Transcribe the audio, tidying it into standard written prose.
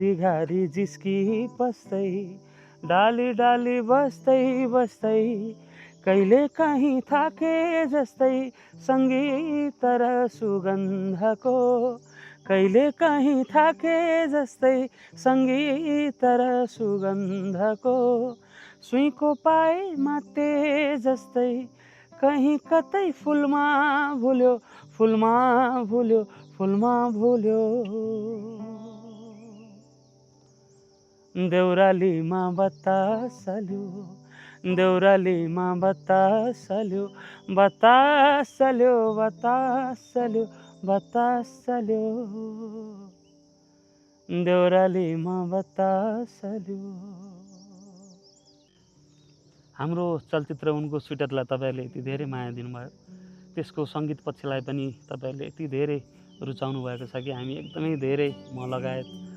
घारी जिस्की बस्दै डाली डाली बस्दै बस्दै कहिले काहीँ थाके जस्तै सङ्गीत र सुगन्धको कहिले काहीँ थाके जस्तै सङ्गीत र सुगन्धको सुईको पाए माते जस्तै कहीँ कतै फुलमा भुल्यो फुलमा भुल्यो फुलमा भुल्यो देउरालीमा बतासल्यो देउरालीमा बतासल्यो बतासल्यो बतासल्यो बतासल्यो देउरालीमा बतासल्यो। हाम्रो चलचित्र उनको स्वेटरलाई तपाईँहरूले यति धेरै माया दिनुभयो, त्यसको सङ्गीत पक्षलाई पनि तपाईँहरूले यति धेरै रुचाउनु भएको छ कि हामी एकदमै धेरै म लगायत